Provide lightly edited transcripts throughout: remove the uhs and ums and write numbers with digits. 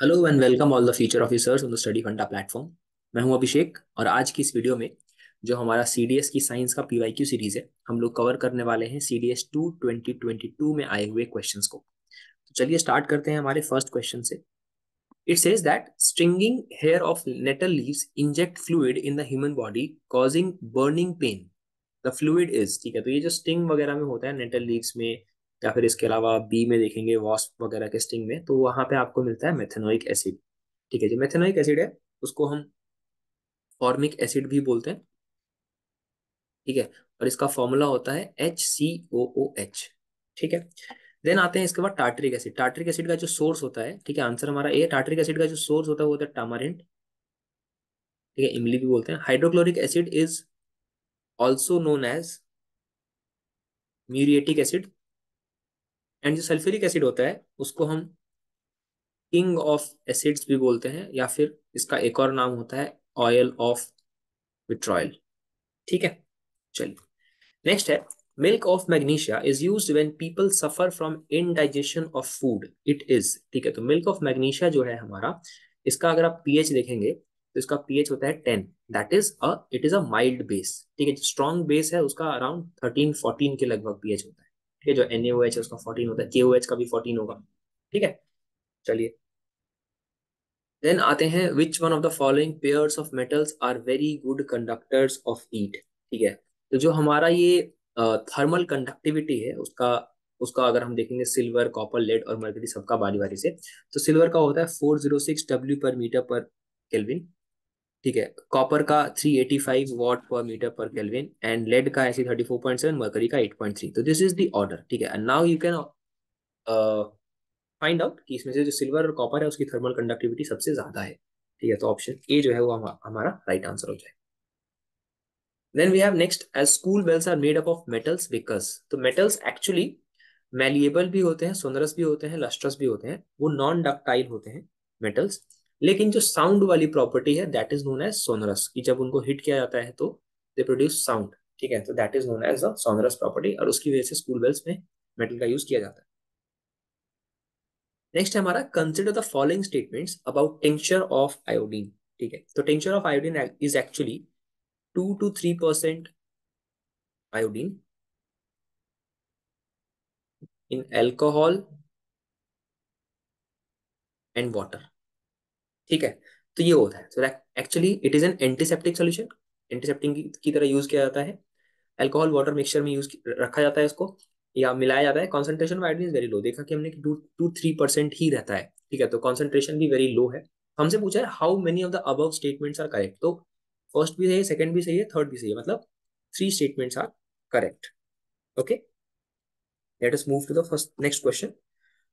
Hello and welcome all the future officers on the study फंडा platform. मैं हूं अभिषेक और आज की इस वीडियो में जो हमारा सीडीएस की साइंस का पीवाईक्यू सीरीज है, हम लोग कवर करने वाले हैं सीडीएस 2022 में आए हुए क्वेश्चंस को। तो चलिए स्टार्ट करते हैं हमारे फर्स्ट क्वेश्चन से। It says that stringing hair of nettle leaves inject fluid in the human body causing burning pain. The fluid is, ठीक है, तो ये जो स्टिंग वगैरह में होता है नेटल लीव्स में, या फिर इसके अलावा बी में देखेंगे वॉस्प वगैरह के स्टिंग में, तो वहां पे आपको मिलता है मेथेनोइक एसिड। ठीक है, जो मेथेनोइक एसिड है उसको हम फॉर्मिक एसिड भी बोलते हैं। ठीक है, और इसका फॉर्मूला होता है HCOOH। ठीक है, देन आते हैं इसके बाद टार्टरिक एसिड। टार्टरिक एसिड का जो सोर्स होता है, ठीक है, आंसर हमारा ए। टार्टरिक एसिड का जो सोर्स होता है वो होता है टामारिंड। ठीक है, इमली भी बोलते हैं। Hydrochloric acid is also known as muriatic acid. And जो सल्फ्यूरिक एसिड होता है उसको हम किंग ऑफ एसिड्स भी बोलते हैं, या फिर इसका एक और नाम होता है ऑयल ऑफ विट्रॉयल। ठीक है, चलिए नेक्स्ट है। Milk of magnesia is used when people suffer from indigestion of food. It is, ठीक है, तो मिल्क ऑफ मैग्नीशिया जो है हमारा, इसका अगर आप पीएच देखेंगे तो इसका पीएच होता है 10। That is it is a mild base. ठीक है, जो स्ट्रॉन्ग बेस है उसका अराउंड 13-14 के लगभग पीएच होता है। ठीक है, जो NaOH है उसका 14 होता है, KOH का भी 14 होगा। ठीक है, चलिए देन आते हैं। Which one of the following pairs of metals are very good conductors of heat. ठीक है, तो जो हमारा ये थर्मल कंडक्टिविटी है उसका उसका अगर हम देखेंगे, सिल्वर, कॉपर, लेड और मरकरी सबका बारी बारी से, तो सिल्वर का होता है 406 W पर मीटर पर केल्विन। ठीक है, कॉपर का 385 वॉट पर मीटर पर केल्विन, एंड लेड का ऐसे 34.7, मरकरी का 8.3। तो दिस इज द ऑर्डर। ठीक है, and now you can find out कि इसमें से जो सिल्वर और कॉपर है उसकी थर्मल कंडक्टिविटी सबसे ज्यादा है। ठीक है, तो ऑप्शन ए जो है वो हमारा राइट आंसर हो जाए। Then we have next, as school bells are made up of metals because. तो मेटल्स एक्चुअली मैलिएबल भी होते हैं, सोनरस भी होते हैं, लस्ट्रस भी होते हैं, वो नॉन डक्टाइल होते हैं मेटल्स। लेकिन जो साउंड वाली प्रॉपर्टी है that is known as sonorous, कि जब उनको हिट किया जाता है तो दे प्रोड्यूस साउंड। ठीक है, तो that is known as the sonorous property, और उसकी वजह से स्कूल बेल्स में मेटल का यूज किया जाता है। नेक्स्ट है हमारा, consider the following statements about tincture of iodine. ठीक है, तो tincture of iodine is actually 2 to 3% iodine in alcohol and water. ठीक है, तो ये होता है, so actually it is an antiseptic solution. Antiseptic की तरह यूज किया जाता है। अल्कोहल वाटर मिक्सचर में यूज रखा जाता है इसको, या मिलाया जाता है। Concentration of iodine is very low. देखा कि हमने कि 2 to 3% ही रहता है। ठीक है, तो कॉन्सेंट्रेशन भी वेरी लो है। हमसे पूछा है how many of the above statements are correct. तो फर्स्ट भी सही है, सेकंड भी सही है, थर्ड भी सही है, मतलब 3 statements are correct. Okay, let us move to the first next question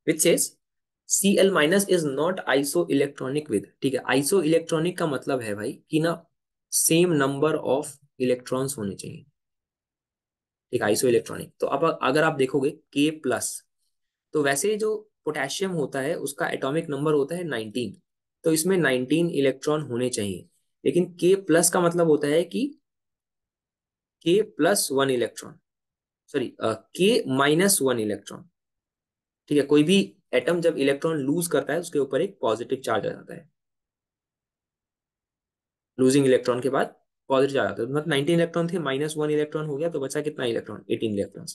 which says Cl minus is not isoelectronic with. ठीक है, आइसो इलेक्ट्रॉनिक का मतलब है भाई कि ना सेम नंबर ऑफ इलेक्ट्रॉन्स होने चाहिए। ठीक, आइसो इलेक्ट्रॉनिक, तो अब अगर आप देखोगे K+, तो वैसे जो पोटेशियम होता है उसका एटॉमिक नंबर होता है 19, तो इसमें 19 इलेक्ट्रॉन होने चाहिए। लेकिन K+ का मतलब होता है कि K+1 electron, sorry, K-1 electron. ठीक है, कोई भी एटम जब इलेक्ट्रॉन लूज करता है उसके ऊपर एक पॉजिटिव चार्ज आ जाता है। लूजिंग इलेक्ट्रॉन के बाद पॉजिटिव चार्ज आता है, मतलब 19 इलेक्ट्रॉन थे, -1 इलेक्ट्रॉन हो गया, तो बचा कितना इलेक्ट्रॉन, 18 इलेक्ट्रॉन।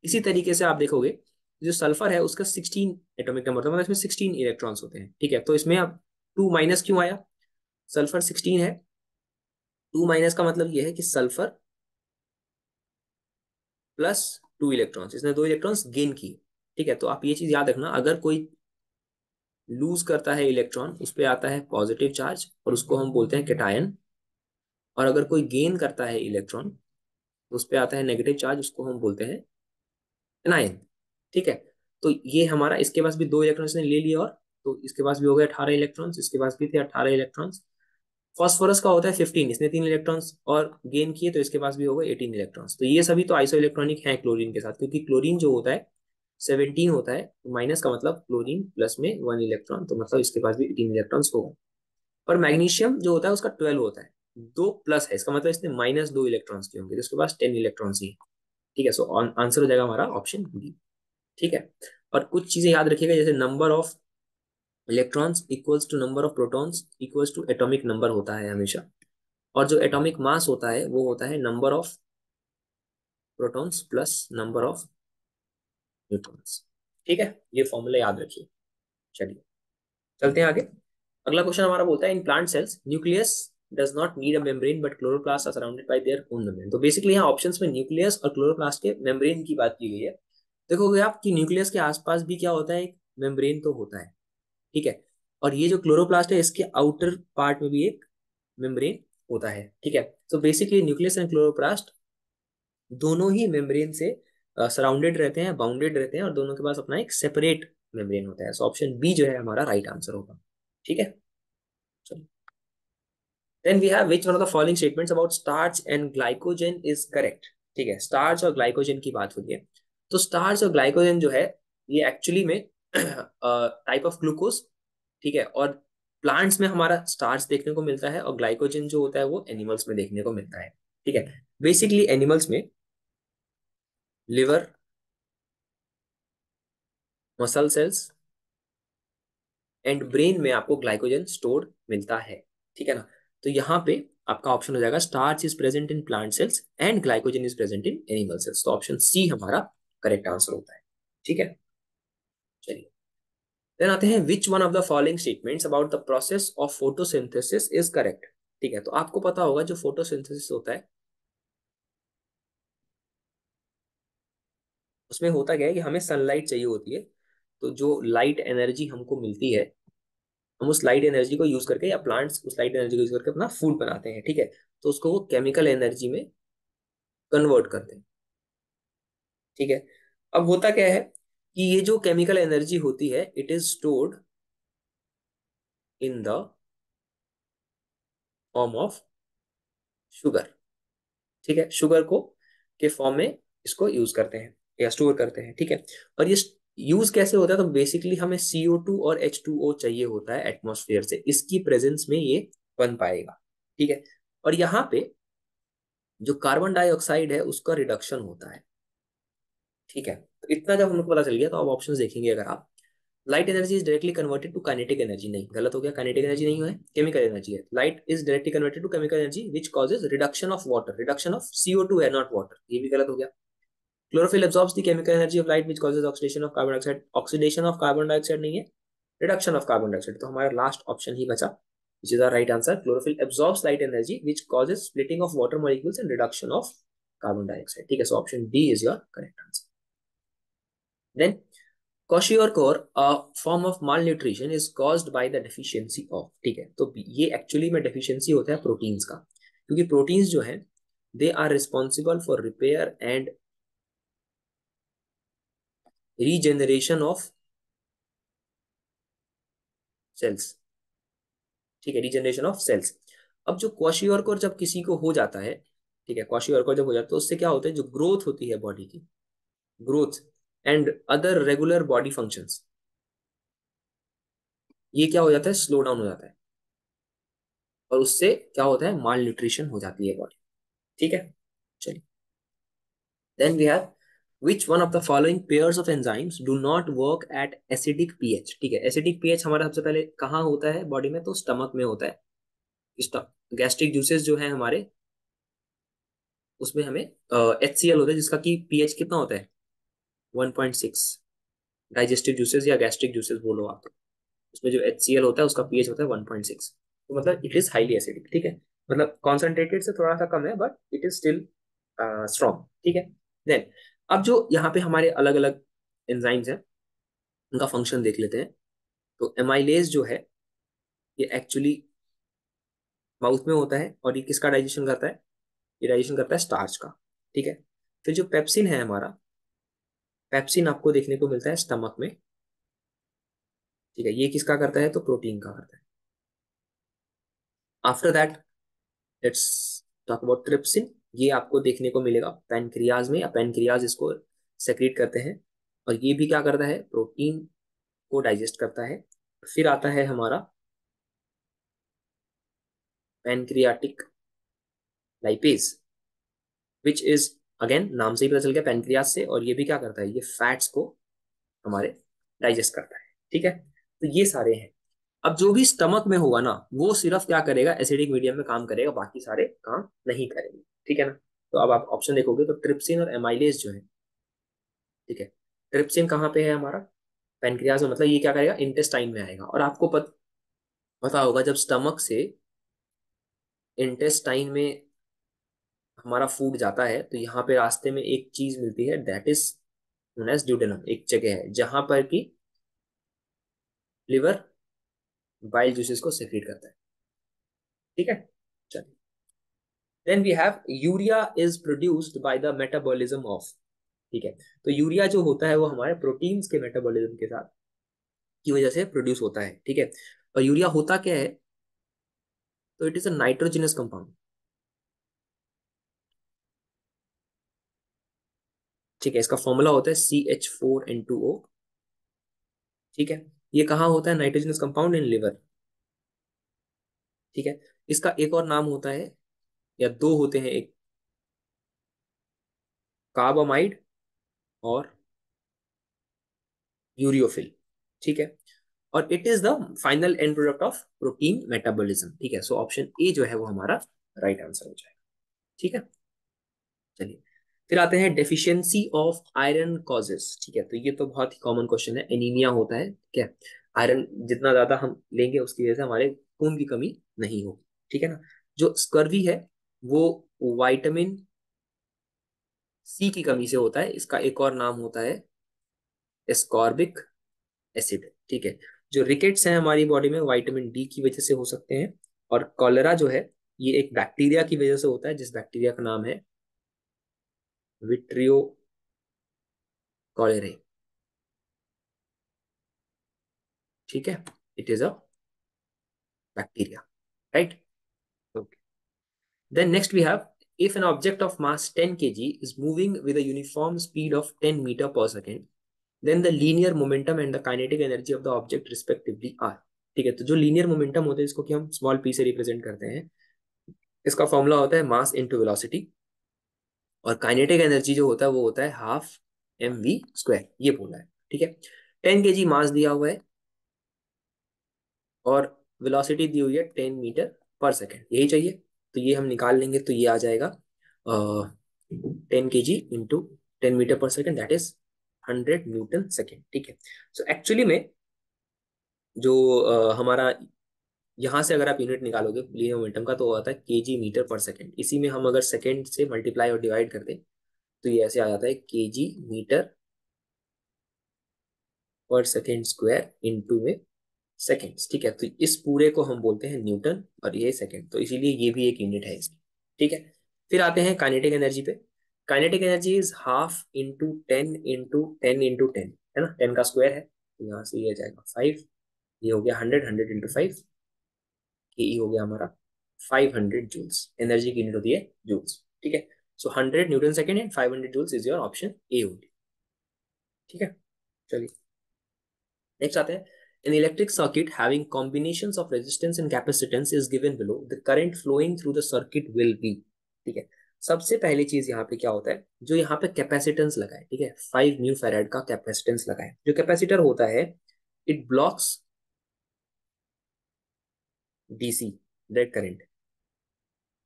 इसी तरीके से आप देखोगे जो सल्फर है उसका 16 एटॉमिक नंबर था, मतलब इसमें 16 इलेक्ट्रॉन्स होते हैं। ठीक है, तो इसमें अब 2 माइनस क्यों आया, सल्फर 16 है, 2 माइनस का मतलब यह है कि सल्फर +2 इलेक्ट्रॉन्स, इसने 2 इलेक्ट्रॉन्स गेन किए। ठीक है, तो आप ये चीज याद रखना, अगर कोई लूज करता है इलेक्ट्रॉन उस पर आता है पॉजिटिव चार्ज और उसको हम बोलते हैं कैटायन, और अगर कोई गेन करता है इलेक्ट्रॉन तो उस पर आता है नेगेटिव चार्ज, उसको हम बोलते हैं एनायन। ठीक है, तो ये हमारा, इसके पास भी 2 इलेक्ट्रॉन्स ने ले लिए, और तो इसके पास भी हो गए 18 इलेक्ट्रॉन्स, इसके पास भी थे 18 इलेक्ट्रॉन्स। फॉस्फोरस का होता है 15, इसने 3 इलेक्ट्रॉन्स और गेन किए, तो इसके पास भी हो गए 18 इलेक्ट्रॉन्स। तो ये सभी तो आइसो इलेक्ट्रॉनिक हैं क्लोरीन के साथ, क्योंकि क्लोरीन जो होता है 17 होता है, तो माइनस का मतलब क्लोरीन प्लस में 1 इलेक्ट्रॉन, तो मतलब इसके पास भी 18 इलेक्ट्रॉन्स होगा। और मैग्नीशियम जो होता है उसका 12 होता है, 2 प्लस है, इसका मतलब इसने -2 इलेक्ट्रॉन्स के होंगे, तो इसके पास 10 इलेक्ट्रॉन्स ही है। ठीक है, सो आंसर हो जाएगा हमारा ऑप्शन बी। ठीक है, और कुछ चीजें याद रखिएगा, जैसे number of electrons equals to number of protons equals to atomic number होता है हमेशा, और जो एटॉमिक मास होता है वो होता है number of protons plus number of neutrons. ठीक है, ये फॉर्मूला याद रखिए। चलिए चलते हैं आगे। अगला क्वेश्चन हमारा बोलता है in plant cells nucleus does not need a membrane but chloroplast are surrounded by their own membrane. तो बेसिकली यहाँ ऑप्शंस में न्यूक्लियस और क्लोरोप्लास्ट के मेम्ब्रेन की बात की गई है। देखोगे आप कि न्यूक्लियस के आसपास भी क्या होता है, एक मेम्ब्रेन तो होता है। ठीक है, और ये जो क्लोरोप्लास्ट है इसके आउटर पार्ट में भी एक मेम्ब्रेन होता है। ठीक है, तो बेसिकली न्यूक्लियस एंड क्लोरोप्लास्ट दोनों ही मेम्ब्रेन से सराउंडेड रहते हैं, बाउंडेड रहते हैं, और दोनों के पास अपना एक सेपरेट मेम्ब्रेन होता है। सो ऑप्शन बी जो है हमारा राइट आंसर होगा। ठीक है, चलो। Then we have which one of the following statements about starch and glycogen is correct. ठीक है, स्टार्च और ग्लाइकोजन की बात हो रही है। तो स्टार्च और ग्लाइकोजन जो है ये एक्चुअली में टाइप ऑफ ग्लूकोज। ठीक है, और प्लांट्स में हमारा स्टार्च देखने को मिलता है, और ग्लाइकोजन जो होता है वो एनिमल्स में देखने को मिलता है। ठीक है, बेसिकली एनिमल्स में liver, muscle cells and brain में आपको ग्लाइकोजन स्टोर्ड मिलता है। ठीक है ना, तो यहाँ पे आपका ऑप्शन हो जाएगा starch is present in plant sales and glycogen is present in animal cells. तो ऑप्शन सी हमारा करेक्ट आंसर होता है। ठीक है, चलिए। देन आते हैं which one of the following statements about the process of photosynthesis is correct. ठीक है, तो आपको पता होगा जो फोटोसिंथेसिस होता है उसमें होता क्या है कि हमें सनलाइट चाहिए होती है। तो जो लाइट एनर्जी हमको मिलती है, हम उस लाइट एनर्जी को यूज करके, या प्लांट्स उस लाइट एनर्जी को यूज करके अपना फूड बनाते हैं। ठीक है, तो उसको वो केमिकल एनर्जी में कन्वर्ट करते हैं। ठीक है, अब होता क्या है कि ये जो केमिकल एनर्जी होती है it is stored in the form of sugar. ठीक है, शुगर को के फॉर्म में इसको यूज करते हैं या स्टोर करते हैं। ठीक है, और ये यूज कैसे होता है, तो बेसिकली हमें CO2 और H2O चाहिए होता है एटमॉस्फेयर से, इसकी प्रेजेंस में ये बन पाएगा। ठीक है, और यहाँ पे जो कार्बन डाइऑक्साइड है उसका रिडक्शन होता है। ठीक है, तो इतना जब हमको पता चल गया तो अब ऑप्शंस देखेंगे। अगर आप light energy is directly converted to kinetic energy, नहीं, गलत हो गया, काइनेटिक एनर्जी नहीं है, केमिकल एनर्जी है। Light is directly converted to chemical energy which causes reduction of water, reduction of CO2 है, नॉट वाटर, ये भी गलत हो गया। Chlorophyll absorbs the chemical energy of light which causes oxidation of carbon dioxide, oxidation of carbon dioxide नहीं है, reduction of carbon dioxide. तो हमारा लास्ट ऑप्शन ही बचा which is the right answer. Chlorophyll absorbs light energy which causes splitting of water molecules and reduction of carbon dioxide. ठीक है, so option D is your correct answer. Then Kwashiorkor, a form of malnutrition is caused by the deficiency of। ठीक है, तो ये actually में deficiency होता है proteins का, क्योंकि प्रोटीन्स जो है they are responsible for repair and regeneration of cells. ठीक है, रीजनरेशन ऑफ सेल्स। अब जो क्वाशियोरकोर जब किसी को हो जाता है, ठीक है, क्वाशियोरकोर जब हो जाता है तो उससे क्या होता है, जो ग्रोथ होती है बॉडी की, growth and other regular body functions, ये क्या हो जाता है, स्लो डाउन हो जाता है, और उससे क्या होता है, माल न्यूट्रिशन हो जाती है बॉडी। ठीक है, चलिए। Then we have which one of the following pairs of enzymes do not work at acidic pH। ठीक है, एसिडिक पीएच हमारा सबसे पहले कहाँ होता है बॉडी में, तो स्टमक में होता है। गैस्ट्रिक जूसेस जो है हमारे, उसमें हमें HCl होता है जिसका कि पीएच कितना होता है, 1.6। डाइजेस्टिव जूसेस या गैस्ट्रिक जूसेस बोलो आप, उसमें जो HCl होता है उसका पीएच होता है 1.6। तो मतलब इट इज हाईली एसिडिक। ठीक है, मतलब कॉन्सेंट्रेटेड से थोड़ा सा कम है but it is still strong. ठीक है, देन अब जो यहाँ पे हमारे अलग अलग एंजाइम्स हैं उनका फंक्शन देख लेते हैं। तो एमाइलेज जो है ये एक्चुअली माउथ में होता है, और ये किसका डाइजेशन करता है, ये डाइजेशन करता है स्टार्च का। ठीक है, फिर जो पेप्सिन है हमारा, पेप्सिन आपको देखने को मिलता है स्टमक में। ठीक है, ये किसका करता है, तो प्रोटीन का करता है। After that let's talk about trypsin. ये आपको देखने को मिलेगा पैनक्रियाज में, या पैनक्रियाज इसको सेक्रेट करते हैं, और ये भी क्या करता है, प्रोटीन को डाइजेस्ट करता है। फिर आता है हमारा pancreatic lipase which is, again नाम से ही पता चल गया पैनक्रियाज से, और ये भी क्या करता है, ये फैट्स को हमारे डाइजेस्ट करता है। ठीक है, तो ये सारे हैं अब जो भी स्टमक में होगा ना, वो सिर्फ क्या करेगा, एसिडिक मीडियम में काम करेगा, बाकी सारे काम नहीं करेंगे, ठीक है ना। तो अब आप ऑप्शन देखोगे तो ट्रिप्सिन और एमाइलेज जो है, ठीक है, ट्रिप्सिन कहाँ पे है हमारा, पेनक्रियाज में, मतलब ये क्या करेगा, इंटेस्टाइन में आएगा। और आपको पता होगा जब स्टमक से इंटेस्टाइन में हमारा फूड जाता है तो यहाँ पे रास्ते में एक चीज मिलती है, that is known as duodenum. एक जगह है जहां पर कि लिवर बाइल जूसेस को सेक्रेट करता है, ठीक है। चलिए, then we have urea is produced by the metabolism of, ठीक है। तो यूरिया जो होता है वो हमारे प्रोटीन्स के मेटाबॉलिज्म के साथ की वजह से प्रोड्यूस होता है, ठीक है। और यूरिया होता क्या है, तो it is a nitrogenous compound, ठीक है। इसका फॉर्मूला होता है CH4N2O, ठीक है। ये कहाँ होता है, नाइट्रोजनस कंपाउंड इन लिवर, ठीक है। इसका एक और नाम होता है, या दो होते हैं, एक कार्बामाइड और यूरियोफिल, ठीक है। और it is the final and product of protein metabolism, ठीक है। सो ऑप्शन ए जो है वो हमारा राइट आंसर हो जाएगा, ठीक है। चलिए, फिर आते हैं डेफिशिएंसी ऑफ आयरन कॉजेस, ठीक है। तो ये तो बहुत ही कॉमन क्वेश्चन है, एनीमिया होता है क्या, आयरन जितना ज्यादा हम लेंगे उसकी वजह से हमारे खून की कमी नहीं होगी, ठीक है ना। जो स्कर्वी है वो विटामिन सी की कमी से होता है, इसका एक और नाम होता है एस्कॉर्बिक एसिड, ठीक है। जो रिकेट्स हैं हमारी बॉडी में विटामिन डी की वजह से हो सकते हैं। और कॉलेरा जो है ये एक बैक्टीरिया की वजह से होता है, जिस बैक्टीरिया का नाम है विट्रियो कॉलेरे, ठीक है। It is a bacteria, right. Okay, then next we have, if an object of mass 10 kg is moving with a uniform speed of 10 meter per second, then the linear momentum and the kinetic energy of the object respectively are, ठीक है। तो जो linear momentum होता है इसको कि हम small P से रिप्रेजेंट करते हैं, इसका फॉर्मूला होता है मास इनटू वेलोसिटी। और काइनेटिक एनर्जी जो होता है वो होता है हाफ mv², ये बोला है, ठीक है। 10 kg मास दिया हुआ है और वेलोसिटी दी हुई है 10 मीटर पर सेकेंड, यही चाहिए। तो ये हम निकाल लेंगे तो ये आ जाएगा 10 kg इंटू 10 मीटर पर second, that is 100 newton second, ठीक है। सो एक्चुअली में जो हमारा यहाँ से अगर आप यूनिट निकालोगे लीनियर मोमेंटम का तो वो आता है kg मीटर पर सेकेंड। इसी में हम अगर सेकेंड से मल्टीप्लाई और डिवाइड कर दें तो ये ऐसे आ जाता है kg मीटर पर सेकेंड स्क्वायर इंटू में सेकेंड्स, ठीक है। तो इस पूरे को हम बोलते हैं न्यूटन और ये सेकेंड, तो इसीलिए ये भी एक यूनिट है इसकी, ठीक है। फिर आते हैं काइनेटिक एनर्जी पे। Kinetic energy is half into 10 है ना, 10 का स्क्वायर है, तो यहाँ से ये आ जाएगा 5, ये हो गया 100, 100 इंटू 5, ये हो गया हमारा 500 जूल्स, एनर्जी की यूनिट होती है जूल्स, ठीक है। So 100 newton second and 500 joules is your option A होगी, ठीक है। चलिए, नेक्स्ट आते हैं, an electric circuit having combinations of resistance and capacitance is given below, the current flowing through the circuit will be, ठीक है। सबसे पहली चीज यहाँ पे क्या होता है, जो यहाँ पे कैपेसिटेंस लगा है, ठीक है, 5 μF का कैपेसिटेंस लगा है। जो कैपेसिटर होता है it blocks DC direct current,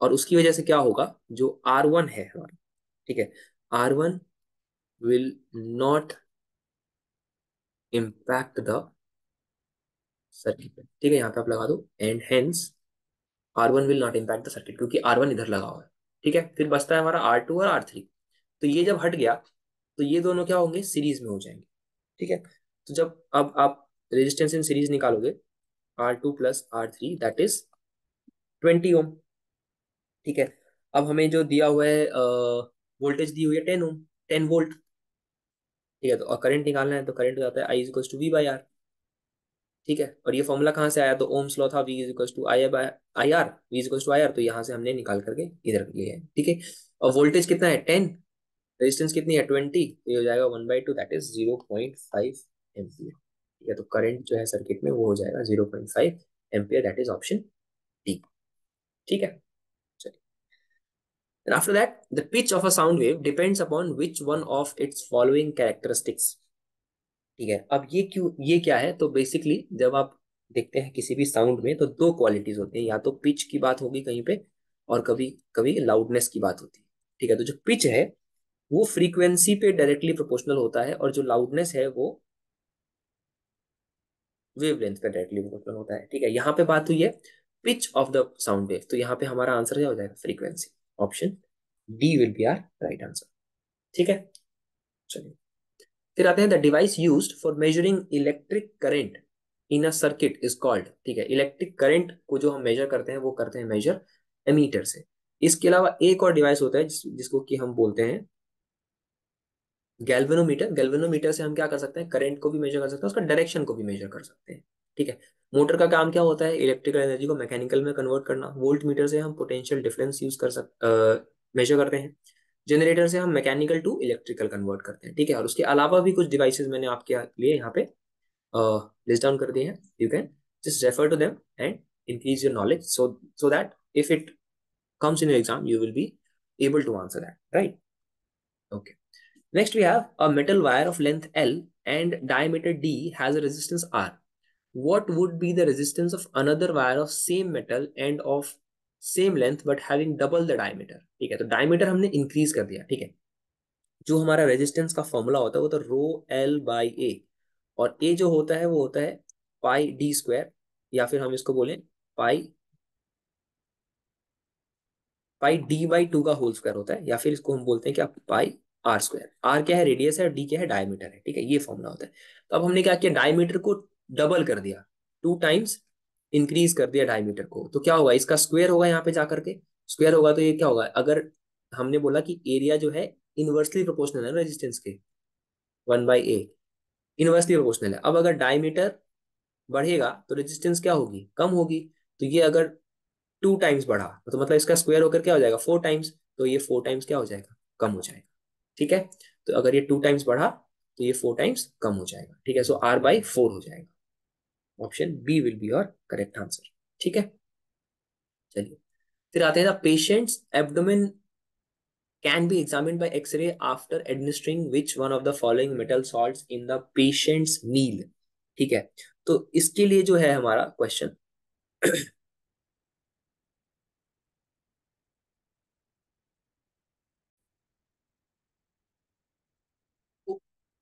और उसकी वजह से क्या होगा, जो R1 है हमारा, ठीक है, R1 will not impact the circuit, ठीक है। यहाँ पे आप लगा दो and hence R1 will not impact the circuit, क्योंकि R1 इधर लगा हुआ है, ठीक है। फिर बचता है हमारा R2 और R3, तो ये जब हट गया तो ये दोनों क्या होंगे, सीरीज में हो जाएंगे, ठीक है। तो जब अब आप रेजिस्टेंस इन सीरीज निकालोगे, R2 + R3 दैट इज 20 ओम, ठीक है। अब हमें जो दिया हुआ है वोल्टेज दी हुई है 10 ओम, 10 वोल्ट, ठीक है। तो और करंट निकालना है तो करंट हो जाता है I = V/R, ठीक है। और ये फॉर्मूला कहाँ से आया, तो ओम्स लॉ था, V = I/R, V = I/R, तो यहाँ से हमने निकाल करके इधर लिए है, ठीक है। और वोल्टेज कितना है 10, रेजिस्टेंस कितनी है 20, तो ये हो जाएगा 1/2, दैट इज 0.5 एम्पियर, ठीक है। तो करंट जो है सर्किट में वो हो जाएगा 0.5 ampere, that is option D, ठीक है। चलिए, and after that the pitch of a sound wave depends upon which one of its following characteristics, ठीक है। अब ये क्यों, ये क्या है, तो बेसिकली जब आप देखते हैं किसी भी साउंड में तो दो क्वालिटीज होती हैं, या तो पिच की बात होगी कहीं पे, और कभी कभी लाउडनेस की बात होती है। ठीक है, तो जो पिच है वो फ्रीक्वेंसी पे डायरेक्टली प्रोपोर्शनल होता है, और जो लाउडनेस है वो वेवलेंथ पे डायरेक्टली प्रोपोर्शनल होता है। ठीक है, यहाँ पे बात हुई है pitch of the sound wave, तो यहाँ पे हमारा आंसर क्या हो जाएगा, frequency. Option D will be our right answer. ठीक है, चलिए फिर आते हैं the device used for measuring electric current in a circuit is called. ठीक है, इलेक्ट्रिक करंट को जो हम मेजर करते हैं वो करते हैं मेजर एमीटर से। इसके अलावा एक और डिवाइस होता है जिसको कि हम बोलते हैं गैल्वेनोमीटर। गैल्वेनोमीटर से हम क्या कर सकते हैं, करंट को भी मेजर कर सकते हैं, उसका डायरेक्शन को भी मेजर कर सकते हैं। ठीक है, मोटर का काम क्या होता है, इलेक्ट्रिकल एनर्जी को मैकेनिकल में कन्वर्ट करना। वोल्ट मीटर से हम पोटेंशियल डिफरेंस यूज कर मेजर करते हैं। जनरेटर से हम मैकेनिकल टू इलेक्ट्रिकल कन्वर्ट करते हैं। ठीक है, और उसके अलावा भी कुछ डिवाइसेस मैंने आपके लिए यहाँ पे लिस्ट डाउन कर दिए हैं। You can just refer to them and increase your knowledge, so that if it comes in your exam you will be able to answer that, right? Okay, next we have a metal wire of length L and diameter D has a resistance R. What would be the resistance of another wire of same metal and of same length but having double the diameter? ठीक है, तो diameter हमने increase कर दिया। ठीक है, जो हमारा रेजिस्टेंस का फॉर्मूला होता है वो तो रो एल बाई ए, और ए जो होता है वो होता है पाई डी स्क्वायर, या फिर हम इसको बोलें पाई पाई डी बाई टू का होल स्क्वायर होता है, या फिर इसको हम बोलते हैं क्या, पाई आर स्क्वायर। आर क्या है, रेडियस है, और डी क्या है, डायमीटर है। ठीक है, ये फॉर्मूला होता है। तो अब हमने क्या किया, डायमीटर को डबल कर दिया, 2 टाइम्स इंक्रीज कर दिया डायमीटर को, तो क्या होगा, इसका स्क्वायर होगा यहाँ पे जाकर के। स्क्वायर होगा तो ये क्या होगा, अगर हमने बोला कि एरिया जो है इनवर्सली प्रोपोर्शनल है रेजिस्टेंस के, 1/a इनवर्सली प्रोपोर्शनल है। अब अगर डायमीटर बढ़ेगा तो रेजिस्टेंस क्या होगी, कम होगी। तो ये अगर 2 टाइम्स बढ़ा तो मतलब इसका स्क्वायर होकर क्या हो जाएगा, 4 टाइम्स, तो ये 4 टाइम्स क्या हो जाएगा, कम हो जाएगा। ठीक है, तो अगर ये 2 टाइम्स बढ़ा तो ये 4 टाइम्स कम हो जाएगा। ठीक है, सो R/4 हो जाएगा। Option B will be your correct answer. ठीक है, चलिए फिर आते हैं patient's abdomen can be examined by x ray after administering which one of the following metal salts in the patient's meal. ठीक है, तो इसके लिए जो है हमारा क्वेश्चन,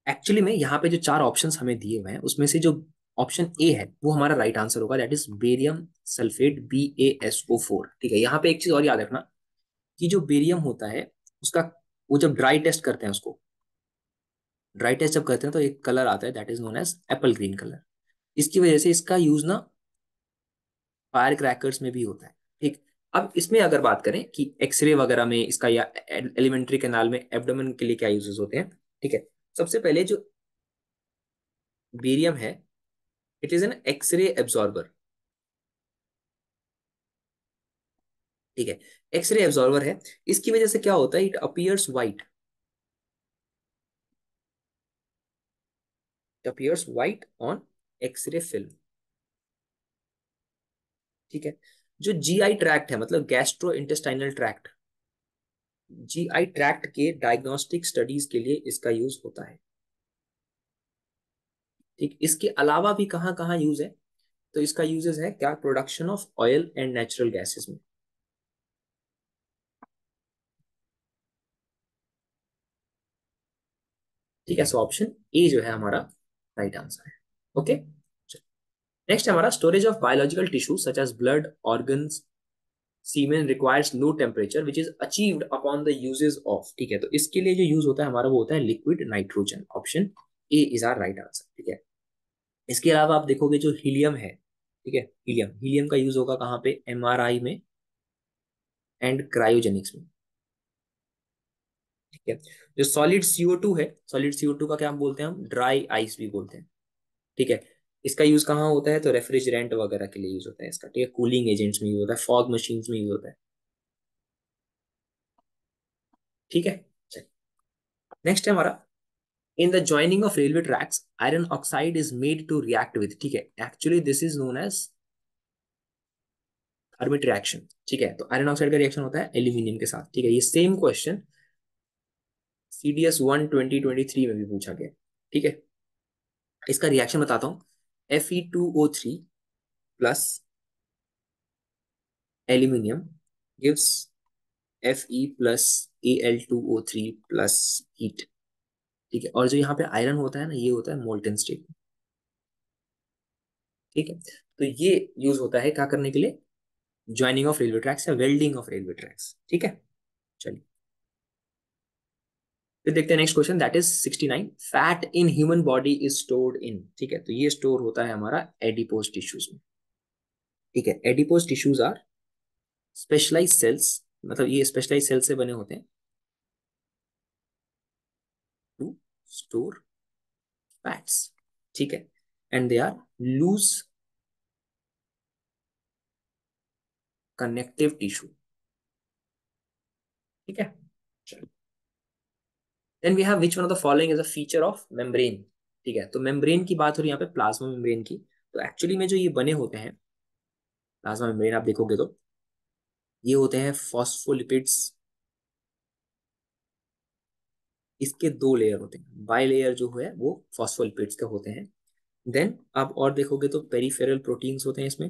एक्चुअली में यहाँ पे जो 4 ऑप्शंस हमें दिए हुए हैं उसमें से जो ऑप्शन ए है वो हमारा राइट आंसर होगा, that is barium sulphate BaSO4। ठीक है, यहाँ पे एक चीज और याद रखना कि जो बेरियम होता है उसका, वो जब ड्राई टेस्ट करते हैं उसको, ड्राई टेस्ट जब करते हैं तो एक कलर आता है that is known as apple green colour. इसकी वजह से इसका यूज ना फायर क्रैकर्स में भी होता है। ठीक, अब इसमें अगर बात करें कि एक्सरे वगैरह में इसका, या एलिमेंट्री कैनाल में एब्डोमेन के लिए क्या यूजेस होते हैं। ठीक है, सबसे पहले जो बेरियम है, it is an X ray absorber. ठीक है, एक्सरे एब्जॉर्बर है, इसकी वजह से क्या होता है, it appears white, it appears white on X ray film. ठीक है, जो जीआई ट्रैक्ट है, मतलब gastrointestinal tract, GI tract के डायग्नोस्टिक स्टडीज के लिए इसका यूज होता है। ठीक, इसके अलावा भी कहाँ कहाँ यूज है, तो इसका यूजेस है क्या, production of oil and natural gases में। ठीक है, सो ऑप्शन ए जो है हमारा राइट आंसर है। ओके, नेक्स्ट है हमारा storage of biological tissue such as blood organs semen requires low temperature which is achieved upon the uses of. ठीक है, तो इसके लिए जो यूज होता है हमारा वो होता है liquid nitrogen. Option A is our right answer. ठीक है, इसके अलावा आप देखोगे जो हीलियम है, ठीक है, हीलियम हीलियम का यूज होगा कहाँ पे, MRI में एंड क्रायोजेनिक्स में। ठीक है, जो सॉलिड CO2 है, सॉलिड CO2 का क्या हम बोलते हैं, हम ड्राई आइस भी बोलते हैं। ठीक है, इसका यूज कहाँ होता है, तो रेफ्रिजरेंट वगैरह के लिए यूज होता है इसका। ठीक है, कूलिंग एजेंट्स में यूज होता है, फॉग मशीन्स में यूज होता है। ठीक है, नेक्स्ट है हमारा in the joining of railway tracks iron oxide is made to react with. ठीक है, actually this is known as thermite reaction. ठीक है, तो आयरन ऑक्साइड का रिएक्शन होता है एल्यूमिनियम के साथ। ठीक है, ये सेम क्वेश्चन CDS 1 2023 में भी पूछा गया। ठीक है, इसका रिएक्शन बताता हूँ, Fe2O3 plus aluminium gives Fe plus Al2O3 plus heat. ठीक है, और जो यहाँ पे आयरन होता है ना, ये होता है मोल्टेन स्टेट। ठीक है, तो ये यूज होता है क्या करने के लिए, ज्वाइनिंग ऑफ रेलवे ट्रैक्स या वेल्डिंग ऑफ रेलवे ट्रैक्स। ठीक है, चलिए फिर देखते हैं next question, that is 69। Fat in human body is stored in. ठीक है, तो ये स्टोर होता है हमारा एडिपोज टिश्यूज में। ठीक है, adipose tissues are specialise cells, मतलब ये स्पेशलाइज सेल से बने होते हैं टू स्टोर फैट्स। ठीक है, and they are loose connective tissue. ठीक है, चलो then we have which one of the following is a feature of membrane. ठीक है, तो मेम्ब्रेन की बात हो रही है यहाँ पे, प्लाज्मा मेम्ब्रेन की। तो एक्चुअली में जो ये बने होते हैं प्लाज्मा मेम्ब्रेन, आप देखोगे तो ये होते हैं फॉस्फोलिपिड्स। इसके दो लेयर होते हैं, बाई लेयर जो है वो फॉस्फोलिपिड्स के होते हैं। देन आप और देखोगे तो पेरिफेरल प्रोटीन्स होते हैं इसमें।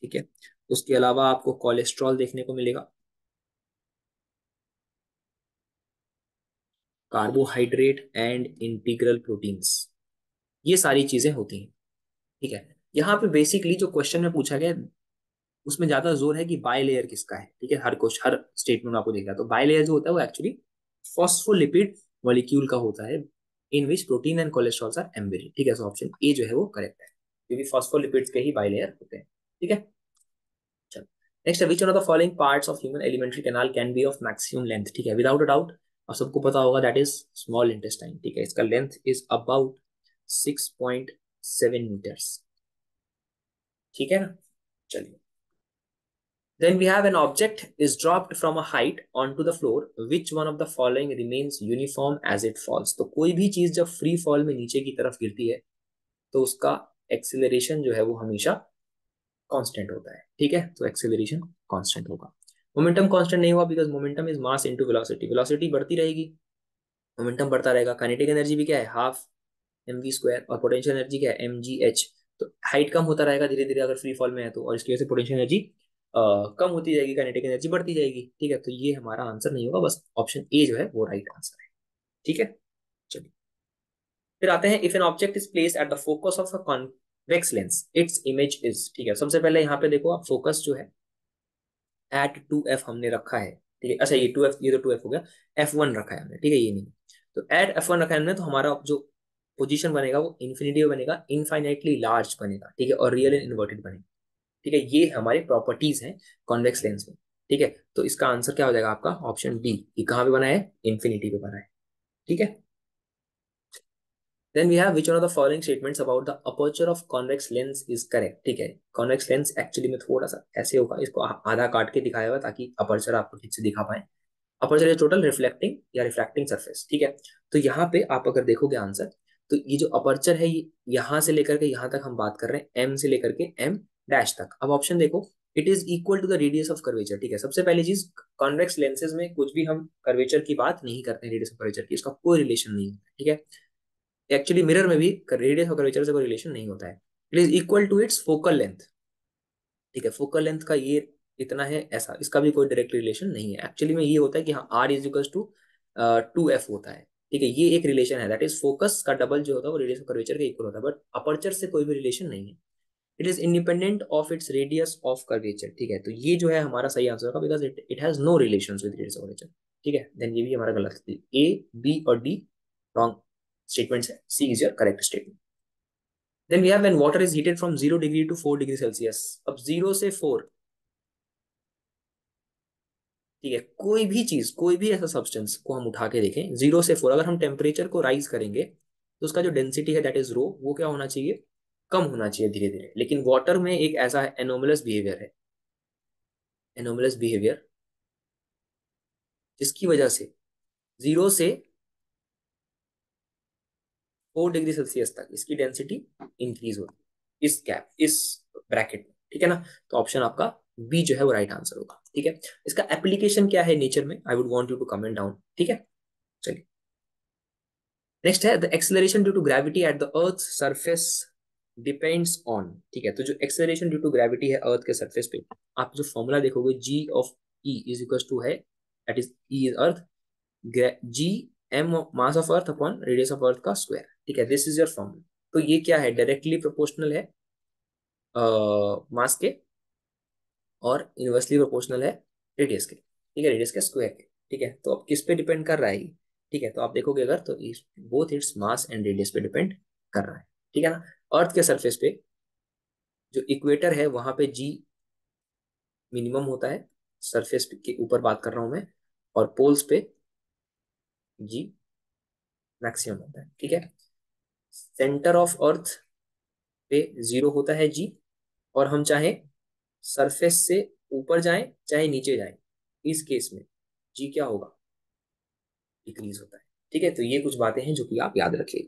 ठीक है, उसके अलावा आपको कोलेस्ट्रॉल देखने को मिलेगा, कार्बोहाइड्रेट एंड इंटीग्रल प्रोटीन्स, ये सारी चीजें होती हैं। ठीक है, यहाँ पे बेसिकली जो क्वेश्चन में पूछा गया उसमें ज्यादा जोर है कि बाय लेयर किसका है। ठीक है, हर क्वेश्चन हर स्टेटमेंट में आपको देखा तो बाय लेयर जो होता है वो एक्चुअली फॉस्फोलिपिड मॉलिक्यूल का होता है, in which protein and cholesterol are embedded. ठीक है, सो ऑप्शन ए जो है वो करेक्ट है, क्योंकि फॉस्फोलिपिड्स के ही बाय लेयर होते हैं। ठीक है, चलो नेक्स्ट है, विच one of the following parts of human alimentary canal can be of maximum length. ठीक है, विदाउट अ डाउट और सबको पता होगा दैट इज स्मॉल इंटेस्टाइन। ठीक है, इसका लेंथ इज अबाउट 6.7 मीटर्स। ठीक है ना, चलिए then we have an object is dropped from a height onto the floor, which one of the following remains uniform as it falls। तो कोई भी चीज जब फ्री फॉल में नीचे की तरफ गिरती है तो उसका एक्सेलरेशन जो है वो हमेशा कांस्टेंट होता है। ठीक है, तो एक्सेलरेशन कांस्टेंट होगा। मोमेंटम कांस्टेंट नहीं हुआ because momentum is mass into velocity, velocity बढ़ती रहेगी, मोमेंटम बढ़ता रहेगा। काइनेटिक एनर्जी भी क्या है, हाफ mv स्क्वायर, और पोटेंशियल एनर्जी क्या है, mgh। तो हाइट कम होता रहेगा धीरे धीरे अगर फ्री फॉल में है तो, और इसकी वजह से पोटेंशियल एनर्जी कम होती जाएगी, काइनेटिक एनर्जी बढ़ती जाएगी। ठीक है, तो ये हमारा आंसर नहीं होगा, बस ऑप्शन ए जो है वो राइट आंसर है। ठीक है, चलिए फिर आते हैं, if an object is place at the focus of a convex lens its image is. ठीक है, सबसे पहले यहाँ पे देखो आप, फोकस जो है एट 2f हमने रखा है। ठीक है, अच्छा ये 2f, ये तो 2f हो गया, f1 रखा है हमने। ठीक है, ये नहीं, तो एट f1 रखा है हमने, तो हमारा जो पोजीशन बनेगा वो इन्फिनिटी में बनेगा, इनफाइनाइटली लार्ज बनेगा। ठीक है, और रियल एंड इन्वर्टेड बनेगा। ठीक है, ये हमारी प्रॉपर्टीज हैं कॉन्वेक्स लेंस में। ठीक है, तो इसका आंसर क्या हो जाएगा आपका, ऑप्शन डी। ये कहाँ पे बना है, इन्फिनिटी पे बना है। ठीक है, then we have which one of the following statements about the aperture of convex lens is correct. ठीक है, कॉन्वेक्स लेंस एक्चुअली में थोड़ा सा ऐसे होगा, इसको आधा काट के दिखाया हुआ ताकि अपर्चर आपको ठीक से दिखा पाए। अपर्चर इज टोटल रिफ्लेक्टिंग या रिफ्रैक्टिंग सरफेस। ठीक है, तो यहाँ पे आप अगर देखोगे आंसर, तो ये जो अपर्चर है ये यहाँ से लेकर के यहाँ तक हम बात कर रहे हैं, एम से लेकर के एम डैश तक। अब ऑप्शन देखो, it is equal to the radius of curvature. ठीक है, सबसे पहली चीज, कॉन्वेक्स लेंसेज में कुछ भी हम कर्वेचर की बात नहीं करते हैं, रेडियस ऑफ कर्वेचर की इसका कोई रिलेशन नहीं होता है। ठीक है, एक्चुअली मिरर में भी रेडियस और कर्वेचर से कोई रिलेशन नहीं होता है, it is equal to its focal length. ठीक है, फोकल लेंथ का ये इतना है, ऐसा इसका भी कोई डायरेक्ट रिलेशन नहीं है। एक्चुअली में ये होता है कि हाँ are is equal to 2f होता है। ठीक है, ये एक रिलेशन है, दैट इज फोकस का डबल जो होता है वो रेडियस ऑफ कर्वेचर के इक्वल होता है, बट अपर्चर से कोई भी रिलेशन नहीं है। It is independent of its radius of curvature. ठीक है, तो ये जो है हमारा सही आंसर होगा, because it has no relation with radius of curvature. ठीक है, देन ये भी हमारा गलत है, ए बी और डी रॉन्ग स्टेटमेंट्स है, C is your correct statement. Then we have when water is heated from 0 degree to 4 degree Celsius. अब 0 से 4, ठीक है, कोई भी चीज कोई भी ऐसा सब्सटेंस को हम उठा के देखें 0 से 4, अगर हम टेम्परेचर को राइज करेंगे तो उसका जो डेंसिटी है दैट इज रो, वो क्या होना चाहिए, कम होना चाहिए धीरे धीरे। लेकिन वाटर में एक ऐसा एनोमलस बिहेवियर है, एनोमलस बिहेवियर, जिसकी वजह से 0 से 4 डिग्री सेल्सियस तक इसकी डेंसिटी इंक्रीज होती है, इस गैप, इस ब्रैकेट में। ठीक है ना, तो ऑप्शन आपका बी जो है वो राइट आंसर होगा। ठीक है, इसका एप्लीकेशन क्या है नेचर में, I would want you to comment down. ठीक है, चलिए नेक्स्ट है, the acceleration due to gravity at the earth surface depends on, ठीक है। तो जो एक्सेलरेशन ड्यू टू ग्रेविटी है अर्थ के सरफेस पे, आप जो फॉर्मूला देखोगे G of E is equal to है, that is E is earth, G M mass of earth upon radius of earth का स्क्वायर, ठीक है। This is your formula. तो ये क्या है, डायरेक्टली प्रोपोर्शनल है मास के, और इनवर्सली प्रोपोर्शनल है रेडियस के, ठीक है, रेडियस के स्क्वायर के, ठीक है। तो अब किस पे डिपेंड कर रहा है ये, ठीक है। तो आप देखोगे अगर, तो both its mass and radius पे डिपेंड कर रहा है, ठीक है ना। अर्थ के सरफेस पे जो इक्वेटर है वहां पे जी मिनिमम होता है, सरफेस के ऊपर बात कर रहा हूं मैं, और पोल्स पे जी मैक्सिमम होता है, ठीक है। सेंटर ऑफ अर्थ पे जीरो होता है जी, और हम चाहे सरफेस से ऊपर जाएं चाहे नीचे जाएं, इस केस में जी क्या होगा, डिक्रीज होता है, ठीक है। तो ये कुछ बातें हैं जो कि आप याद रखिए,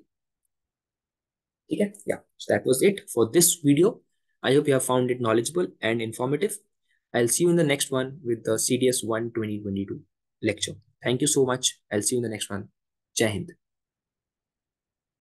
ठीक है। या that was it for this video. I hope you have found it knowledgeable and informative. I'll see you in the next one with the CDS 1 2022 lecture. Thank you so much. I'll see you in the next one. Jai Hind.